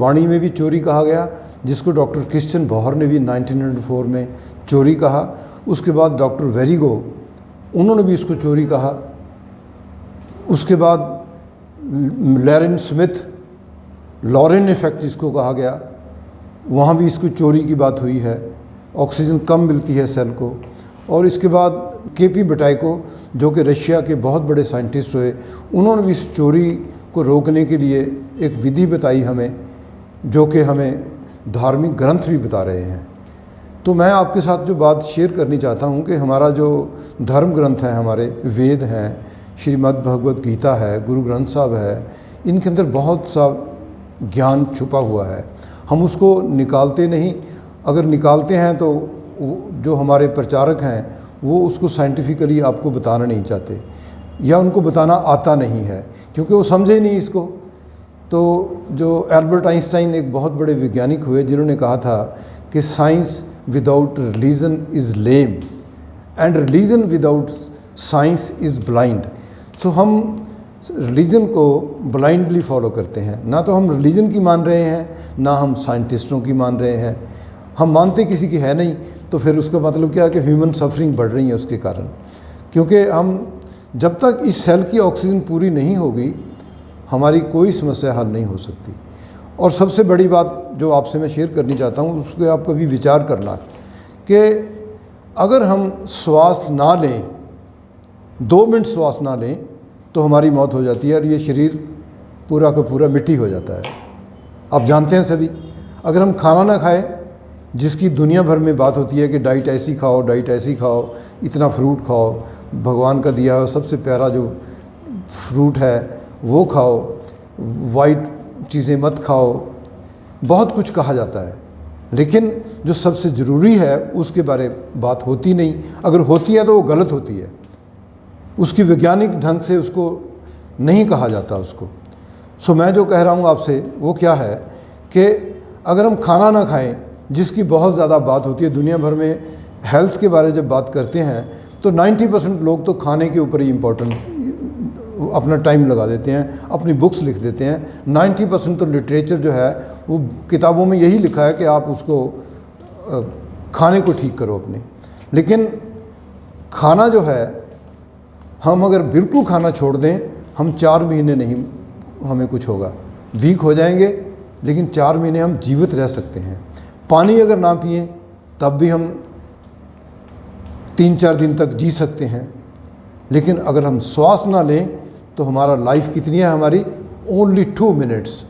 वाणी में भी चोरी कहा गया, जिसको डॉक्टर क्रिश्चियन बॉहर ने भी 1904 में चोरी कहा। उसके बाद डॉक्टर वेरिगो, उन्होंने भी इसको चोरी कहा। उसके बाद लॉरेन स्मिथ, लॉरेन इफेक्ट जिसको कहा गया, वहाँ भी इसको चोरी की बात हुई है। ऑक्सीजन कम मिलती है सेल को। और इसके बाद केपी बटाइको, जो कि रशिया के बहुत बड़े साइंटिस्ट हुए, उन्होंने भी इस चोरी को रोकने के लिए एक विधि बताई हमें, जो कि हमें धार्मिक ग्रंथ भी बता रहे हैं। तो मैं आपके साथ जो बात शेयर करनी चाहता हूँ कि हमारा जो धर्म ग्रंथ है, हमारे वेद हैं, श्रीमद् भगवत गीता है, गुरु ग्रंथ साहब है, इनके अंदर बहुत सा ज्ञान छुपा हुआ है। हम उसको निकालते नहीं। अगर निकालते हैं तो जो हमारे प्रचारक हैं वो उसको साइंटिफिकली आपको बताना नहीं चाहते, या उनको बताना आता नहीं है, क्योंकि वो समझे नहीं इसको। तो जो एल्बर्ट आइंस्टाइन एक बहुत बड़े वैज्ञानिक हुए, जिन्होंने कहा था कि science without religion is lame and religion without science is blind. So हम रिलीजन को ब्लाइंडली फॉलो करते हैं। ना तो हम रिलीजन की मान रहे हैं, ना हम साइंटिस्टों की मान रहे हैं। हम मानते किसी की है नहीं, तो फिर उसका मतलब क्या है कि ह्यूमन सफरिंग बढ़ रही है उसके कारण। क्योंकि हम जब तक इस सेल की ऑक्सीजन पूरी नहीं होगी, हमारी कोई समस्या हल नहीं हो सकती। और सबसे बड़ी बात जो आपसे मैं शेयर करनी चाहता हूँ, उस पर आप कभी विचार करना कि अगर हम श्वास ना लें, 2 मिनट श्वास ना लें, तो हमारी मौत हो जाती है और ये शरीर पूरा का पूरा मिट्टी हो जाता है। आप जानते हैं सभी। अगर हम खाना ना खाएं, जिसकी दुनिया भर में बात होती है कि डाइट ऐसी खाओ, डाइट ऐसी खाओ, इतना फ्रूट खाओ, भगवान का दिया हुआ सबसे प्यारा जो फ्रूट है वो खाओ, वाइट चीज़ें मत खाओ, बहुत कुछ कहा जाता है। लेकिन जो सबसे ज़रूरी है उसके बारे बात होती नहीं। अगर होती है तो वो गलत होती है, उसकी वैज्ञानिक ढंग से उसको नहीं कहा जाता उसको। सो मैं जो कह रहा हूँ आपसे वो क्या है कि अगर हम खाना ना खाएं, जिसकी बहुत ज़्यादा बात होती है दुनिया भर में, हेल्थ के बारे जब बात करते हैं तो 90% लोग तो खाने के ऊपर ही इम्पोर्टेंट अपना टाइम लगा देते हैं, अपनी बुक्स लिख देते हैं। 90% तो लिटरेचर जो है वो किताबों में यही लिखा है कि आप उसको खाने को ठीक करो अपने। लेकिन खाना जो है, हम अगर बिल्कुल खाना छोड़ दें, हम 4 महीने नहीं हमें कुछ होगा, वीक हो जाएंगे, लेकिन 4 महीने हम जीवित रह सकते हैं। पानी अगर ना पिएं तब भी हम 3-4 दिन तक जी सकते हैं। लेकिन अगर हम श्वास ना लें तो हमारा लाइफ कितनी है हमारी, ओनली 2 मिनट्स।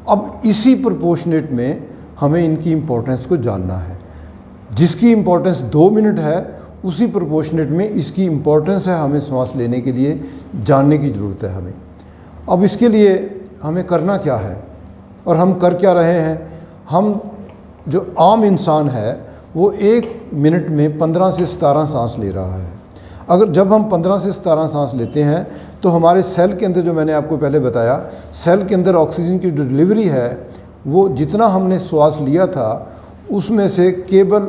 अब इसी प्रोपोर्शनेट में हमें इनकी इम्पोर्टेंस को जानना है। जिसकी इम्पोर्टेंस 2 मिनट है, उसी प्रोपोर्शनेट में इसकी इम्पोर्टेंस है हमें सांस लेने के लिए जानने की ज़रूरत है हमें। अब इसके लिए हमें करना क्या है और हम कर क्या रहे हैं। हम जो आम इंसान है वो 1 मिनट में 15 से 17 सांस ले रहा है। अगर जब हम 15 से 17 सांस लेते हैं तो हमारे सेल के अंदर, जो मैंने आपको पहले बताया, सेल के अंदर ऑक्सीजन की जो डिलीवरी है वो जितना हमने श्वास लिया था उसमें से केवल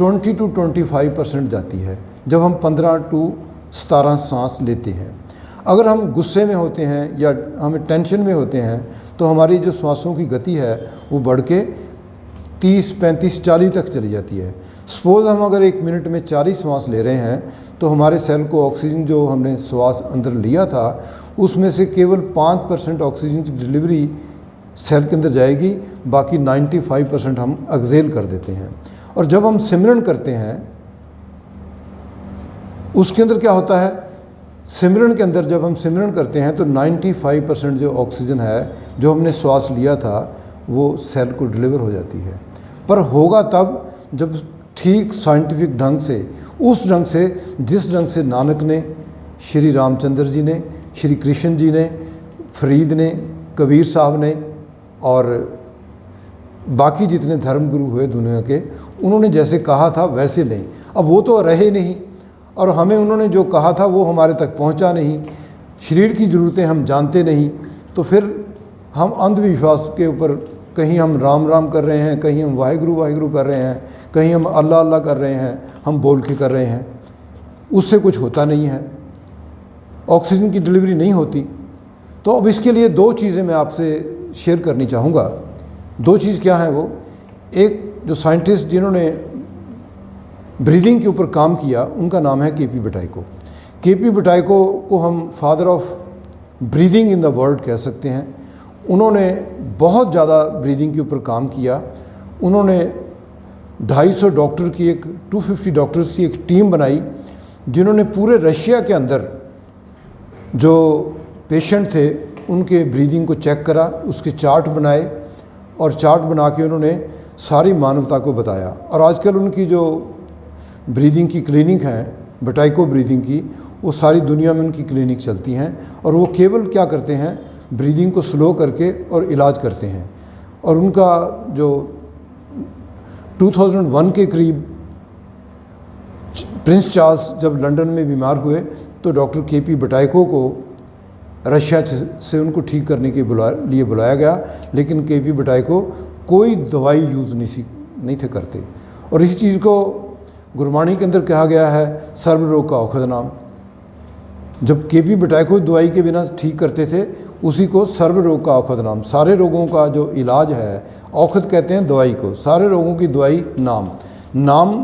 20 to 25% जाती है जब हम 15 to 17 सांस लेते हैं। अगर हम गुस्से में होते हैं या हमें टेंशन में होते हैं तो हमारी जो श्वासों की गति है वो बढ़ के 30, 35, 40 तक चली जाती है। सपोज़ हम अगर 1 मिनट में 40 सांस ले रहे हैं तो हमारे सेल को ऑक्सीजन जो हमने श्वास अंदर लिया था उसमें से केवल 5% ऑक्सीजन की डिलीवरी सेल के अंदर जाएगी, बाकी 95% हम एक्सहेल कर देते हैं। और जब हम सिमरन करते हैं उसके अंदर क्या होता है, सिमरन के अंदर जब हम सिमरन करते हैं तो 95% जो ऑक्सीजन है जो हमने श्वास लिया था वो सेल को डिलीवर हो जाती है। पर होगा तब जब ठीक साइंटिफिक ढंग से, उस ढंग से जिस ढंग से नानक ने, श्री रामचंद्र जी ने, श्री कृष्ण जी ने, फरीद ने, कबीर साहब ने और बाकी जितने धर्म गुरु हुए दुनिया के, उन्होंने जैसे कहा था वैसे लें। अब वो तो रहे नहीं और हमें उन्होंने जो कहा था वो हमारे तक पहुंचा नहीं। शरीर की ज़रूरतें हम जानते नहीं, तो फिर हम अंधविश्वास के ऊपर कहीं हम राम राम कर रहे हैं, कहीं हम वाहिगुरु वाहिगुरु कर रहे हैं, कहीं हम अल्लाह अल्लाह कर रहे हैं, हम बोल के कर रहे हैं, उससे कुछ होता नहीं है, ऑक्सीजन की डिलीवरी नहीं होती। तो अब इसके लिए दो चीज़ें मैं आपसे शेयर करनी चाहूँगा। दो चीज़ क्या है वो, एक जो साइंटिस्ट जिन्होंने ब्रीदिंग के ऊपर काम किया उनका नाम है केपी बटाइको। केपी बटाइको को हम father of breathing in the world कह सकते हैं। उन्होंने बहुत ज़्यादा ब्रीदिंग के ऊपर काम किया। उन्होंने 250 डॉक्टर की 250 डॉक्टर्स की एक टीम बनाई जिन्होंने पूरे रशिया के अंदर जो पेशेंट थे उनके ब्रीदिंग को चेक करा, उसके चार्ट बनाए और चार्ट बना के उन्होंने सारी मानवता को बताया। और आजकल उनकी जो ब्रीदिंग की क्लिनिक है बटाइको ब्रीदिंग की, वो सारी दुनिया में उनकी क्लिनिक चलती हैं और वो केवल क्या करते हैं, ब्रीदिंग को स्लो करके और इलाज करते हैं। और उनका जो 2001 के करीब प्रिंस चार्ल्स जब लंदन में बीमार हुए तो डॉक्टर केपी बटाइको को रशिया से उनको ठीक करने के लिए बुलाया गया, लेकिन केपी बटाइको कोई दवाई यूज़ नहीं थे करते। और इसी चीज़ को गुरबाणी के अंदर कहा गया है सर्व रोग का औषध नाम। जब केपी बटाइको दवाई के बिना ठीक करते थे, उसी को सर्व रोग का औषध नाम। सारे रोगों का जो इलाज है, औषध कहते हैं दवाई को, सारे रोगों की दवाई नाम। नाम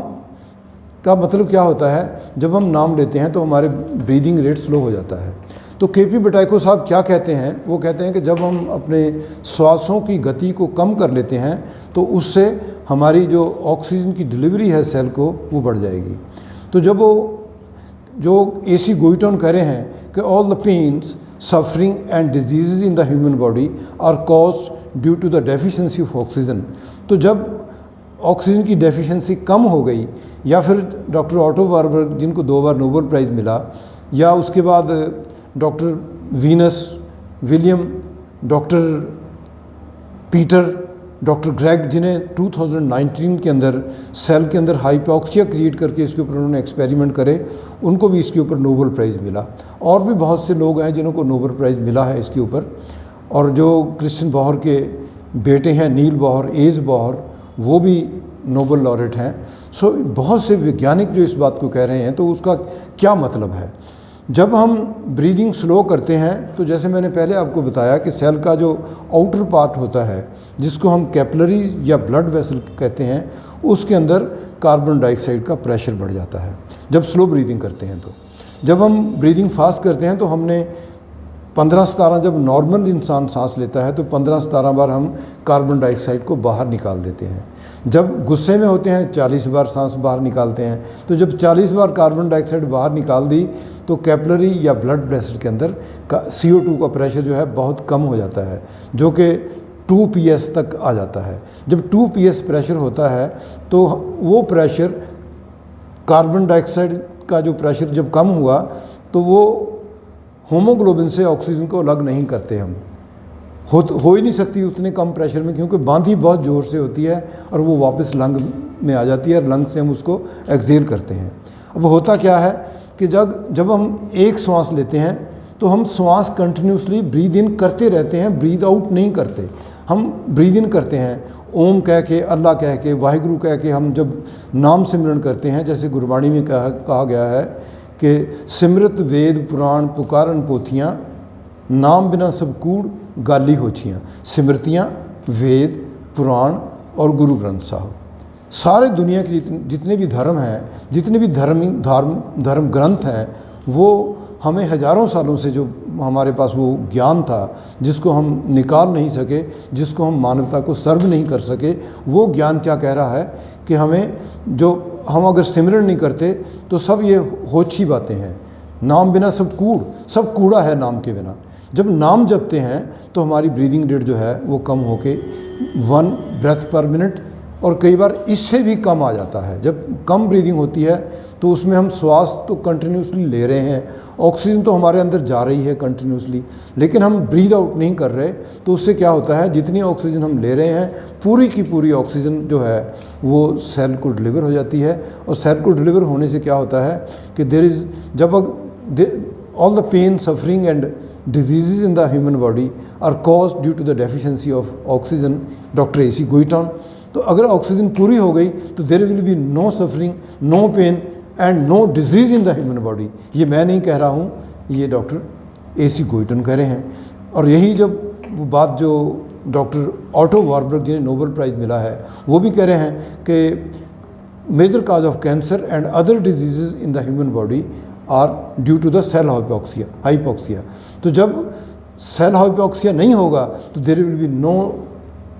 का मतलब क्या होता है, जब हम नाम लेते हैं तो हमारे ब्रीदिंग रेट स्लो हो जाता है। तो केपी बटाइको साहब क्या कहते हैं, वो कहते हैं कि जब हम अपने श्वासों की गति को कम कर लेते हैं तो उससे हमारी जो ऑक्सीजन की डिलीवरी है सेल को वो बढ़ जाएगी। तो जब वो जो AC गोइटन कह रहे हैं कि all the pains suffering and disease in the human body are caused due to the deficiency of oxygen, तो जब ऑक्सीजन की डेफिशिएंसी कम हो गई, या फिर डॉक्टर ऑटो वारबर्ग जिनको 2 बार नोबेल प्राइज़ मिला, या उसके बाद doctor Venus William, doctor Peter, doctor Greg, जिन्हें 2019 के अंदर सेल के अंदर हाइपोक्सिया क्रिएट करके इसके ऊपर उन्होंने एक्सपेरिमेंट करे, उनको भी इसके ऊपर नोबेल प्राइज़ मिला। और भी बहुत से लोग हैं जिन्हों को नोबेल प्राइज़ मिला है इसके ऊपर। और जो क्रिश्चियन बॉहर के बेटे हैं नील बॉहर, एज बॉहर, वो भी नोबेल लॉरेट हैं। सो बहुत से वैज्ञानिक जो इस बात को कह रहे हैं, तो उसका क्या मतलब है। जब हम ब्रीदिंग स्लो करते हैं तो जैसे मैंने पहले आपको बताया कि सेल का जो आउटर पार्ट होता है, जिसको हम कैपिलरीज या ब्लड वेसल कहते हैं, उसके अंदर कार्बन डाइऑक्साइड का प्रेशर बढ़ जाता है जब स्लो ब्रीदिंग करते हैं। तो जब हम ब्रीदिंग फास्ट करते हैं तो हमने 15-17, जब नॉर्मल इंसान सांस लेता है तो 15-17 बार हम कार्बन डाइऑक्साइड को बाहर निकाल देते हैं। जब गुस्से में होते हैं 40 बार सांस बाहर निकालते हैं। तो जब 40 बार कार्बन डाइऑक्साइड बाहर निकाल दी तो कैपिलरी या ब्लड प्रेशर के अंदर CO2 का प्रेशर जो है बहुत कम हो जाता है, जो कि 2 PS तक आ जाता है। जब 2 PS प्रेशर होता है तो वो प्रेशर, कार्बन डाइऑक्साइड का जो प्रेशर जब कम हुआ तो वो होमोग्लोबिन से ऑक्सीजन को अलग नहीं करते हम, हो ही नहीं सकती उतने कम प्रेशर में, क्योंकि बांधी बहुत ज़ोर से होती है और वो वापस लंग में आ जाती है और लंग से हम उसको एक्सेल करते हैं। अब होता क्या है कि जब हम एक श्वास लेते हैं तो हम श्वास कंटिन्यूसली ब्रीद इन करते रहते हैं, ब्रीद आउट नहीं करते। हम ब्रीद इन करते हैं ओम कह के, अल्लाह कह के, वाहिगुरु कह के। हम जब नाम सिमरन करते हैं, जैसे गुरबाणी में कहा गया है कि सिमरत वेद पुराण पुकारन पोथियाँ, नाम बिना सब कूड़ गाली होछियाँ। सिमरतियाँ, वेद, पुराण और गुरु ग्रंथ साहब, सारे दुनिया के जितने भी धर्म हैं, जितने भी धर्म ग्रंथ हैं, वो हमें हज़ारों सालों से जो हमारे पास वो ज्ञान था जिसको हम निकाल नहीं सके, जिसको हम मानवता को सर्व नहीं कर सके, वो ज्ञान क्या कह रहा है कि हमें, जो हम अगर सिमरन नहीं करते तो सब ये होछी बातें हैं। नाम बिना सब कूड़ा है नाम के बिना। जब नाम जपते हैं तो हमारी ब्रीदिंग रेट जो है वो कम होके 1 ब्रेथ पर मिनट और कई बार इससे भी कम आ जाता है। जब कम ब्रीदिंग होती है तो उसमें हम श्वास तो कंटिन्यूसली ले रहे हैं, ऑक्सीजन तो हमारे अंदर जा रही है कंटिन्यूसली, लेकिन हम ब्रीद आउट नहीं कर रहे। तो उससे क्या होता है, जितनी ऑक्सीजन हम ले रहे हैं पूरी की पूरी ऑक्सीजन जो है वो सेल को डिलीवर हो जाती है। और सेल को डिलीवर होने से क्या होता है कि all the pain, suffering and diseases in the human body are caused due to the deficiency of oxygen, Dr. AC Goitan। तो अगर ऑक्सीजन पूरी हो गई तो there will be no suffering, no pain and no disease in the human body. ये मैं नहीं कह रहा हूँ, ये डॉक्टर AC गोइटन कह रहे हैं। और यही जब वो बात जो डॉक्टर ऑटो वार्बर्ग जिन्हें नोबेल प्राइज़ मिला है वो भी कह रहे हैं कि major cause of cancer and other disease in the human body are due to the cell hypoxia. तो जब सेल हाइपोक्सिया नहीं होगा तो there will be no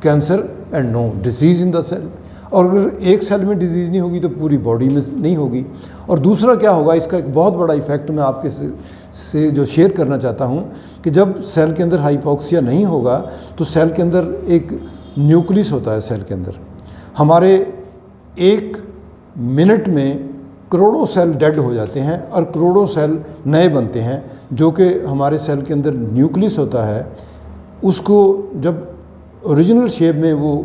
cancer and no disease in the cell. और अगर एक सेल में disease नहीं होगी तो पूरी बॉडी में नहीं होगी। और दूसरा क्या होगा, इसका एक बहुत बड़ा इफेक्ट मैं आपके से जो शेयर करना चाहता हूँ कि जब सेल के अंदर हाइपोक्सिया नहीं होगा तो सेल के अंदर एक न्यूक्लियस होता है। सेल के अंदर हमारे 1 मिनट में करोड़ों सेल डेड हो जाते हैं और करोड़ों सेल नए बनते हैं। जो कि हमारे सेल के अंदर न्यूक्लियस होता है उसको जब ओरिजिनल शेप में वो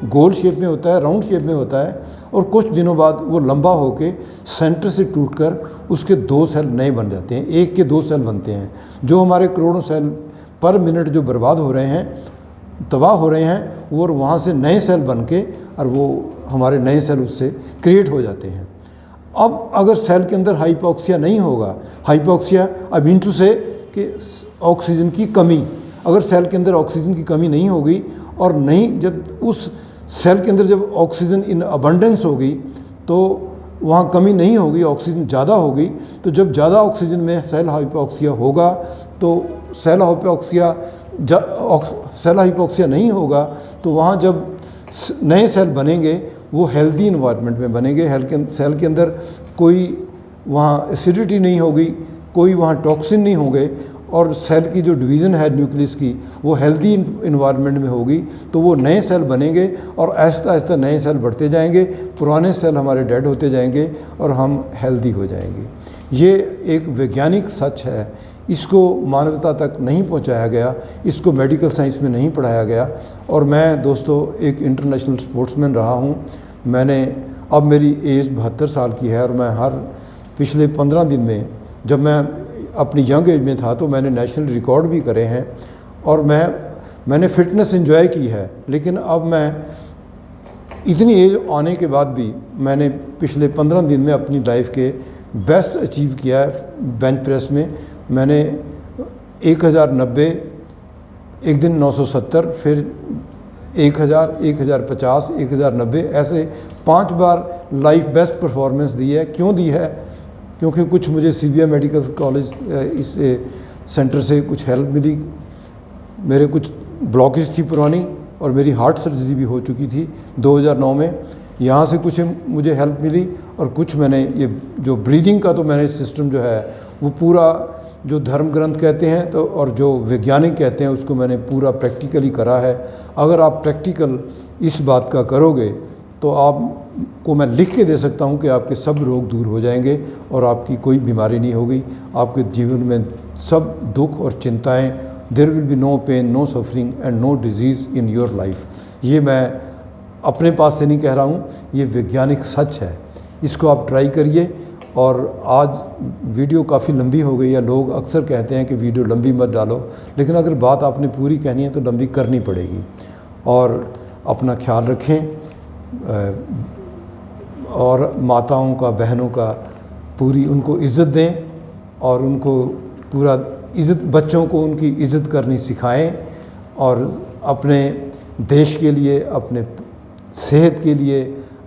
गोल शेप में होता है, राउंड शेप में होता है, और कुछ दिनों बाद वो लंबा होके सेंटर से टूटकर उसके 2 सेल नए बन जाते हैं, 1 के 2 सेल बनते हैं। जो हमारे करोड़ों सेल पर मिनट जो बर्बाद हो रहे हैं, तबाह हो रहे हैं, वो और वहाँ से नए सेल बन के और वो हमारे नए सेल उससे क्रिएट हो जाते हैं। अब अगर सेल के अंदर हाइपोक्सिया नहीं होगा, हाइपोक्सिया आई मीन टू से कि ऑक्सीजन की कमी, अगर सेल के अंदर ऑक्सीजन की कमी नहीं होगी और नहीं, जब उस सेल के अंदर जब ऑक्सीजन इन अबंडेंस होगी तो वहाँ कमी नहीं होगी, ऑक्सीजन ज़्यादा होगी। तो जब ज़्यादा ऑक्सीजन में सेल हाइपोक्सिया होगा तो सेल हाइपोक्सिया नहीं होगा तो वहाँ जब नए सेल बनेंगे वो हेल्दी इन्वायरमेंट में बनेंगे। सेल के अंदर कोई वहाँ एसिडिटी नहीं होगी, कोई वहाँ टॉक्सिन नहीं होंगे, और सेल की जो डिवीज़न है न्यूक्लियस की वो हेल्दी इन्वायरमेंट में होगी। तो वो नए सेल बनेंगे और आहिस्ता आहिस्ता नए सेल बढ़ते जाएंगे, पुराने सेल हमारे डेड होते जाएंगे और हम हेल्दी हो जाएंगे। ये एक वैज्ञानिक सच है, इसको मानवता तक नहीं पहुंचाया गया, इसको मेडिकल साइंस में नहीं पढ़ाया गया। और मैं दोस्तों एक इंटरनेशनल स्पोर्ट्समैन रहा हूं। मैंने, अब मेरी एज 72 साल की है और मैं हर पिछले 15 दिन में, जब मैं अपनी यंग एज में था तो मैंने नेशनल रिकॉर्ड भी करे हैं और मैंने फ़िटनेस एंजॉय की है। लेकिन अब मैं इतनी एज आने के बाद भी मैंने पिछले 15 दिन में अपनी लाइफ के बेस्ट अचीव किया है। बेंच प्रेस में मैंने 1090, एक दिन 970, फिर 1000, 1050, 1090, ऐसे 5 बार लाइफ बेस्ट परफॉर्मेंस दी है। क्यों दी है? क्योंकि कुछ मुझे CBI मेडिकल कॉलेज इस सेंटर से कुछ हेल्प मिली। मेरे कुछ ब्लॉकेज थी पुरानी और मेरी हार्ट सर्जरी भी हो चुकी थी 2009 में। यहाँ से कुछ मुझे हेल्प मिली और कुछ मैंने ये जो ब्रीदिंग का तो मैंने सिस्टम जो है वो पूरा, जो धर्म ग्रंथ कहते हैं तो और जो वैज्ञानिक कहते हैं उसको मैंने पूरा प्रैक्टिकली करा है। अगर आप प्रैक्टिकल इस बात का करोगे तो आपको मैं लिख के दे सकता हूँ कि आपके सब रोग दूर हो जाएंगे और आपकी कोई बीमारी नहीं होगी। आपके जीवन में सब दुख और चिंताएं, there will be no pain, no suffering and no disease in your life. ये मैं अपने पास से नहीं कह रहा हूँ, ये वैज्ञानिक सच है। इसको आप ट्राई करिए। और आज वीडियो काफ़ी लंबी हो गई है। लोग अक्सर कहते हैं कि वीडियो लंबी मत डालो, लेकिन अगर बात आपने पूरी कहनी है तो लंबी करनी पड़ेगी। और अपना ख्याल रखें और माताओं का, बहनों का पूरी उनको इज़्ज़त दें और उनको पूरा इज़्ज़त, बच्चों को उनकी इज़्ज़त करनी सिखाएं और अपने देश के लिए, अपने सेहत के लिए,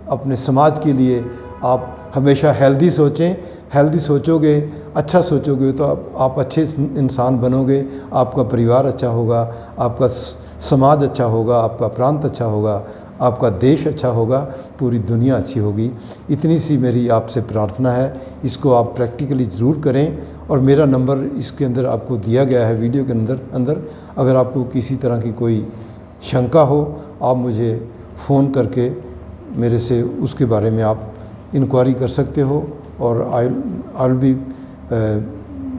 अपने समाज के लिए आप हमेशा हेल्दी सोचें। हेल्दी सोचोगे, अच्छा सोचोगे तो आप अच्छे इंसान बनोगे, आपका परिवार अच्छा होगा, आपका समाज अच्छा होगा, आपका प्रांत अच्छा होगा, आपका देश अच्छा होगा, पूरी दुनिया अच्छी होगी। इतनी सी मेरी आपसे प्रार्थना है। इसको आप प्रैक्टिकली ज़रूर करें। और मेरा नंबर इसके अंदर आपको दिया गया है वीडियो के अंदर। अगर आपको किसी तरह की कोई शंका हो आप मुझे फ़ोन करके मेरे से उसके बारे में आप इंक्वायरी कर सकते हो और I will be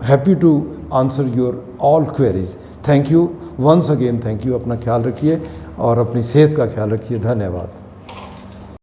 happy to answer your all queries. Thank you once again, thank you. अपना ख्याल रखिए और अपनी सेहत का ख्याल रखिए। धन्यवाद।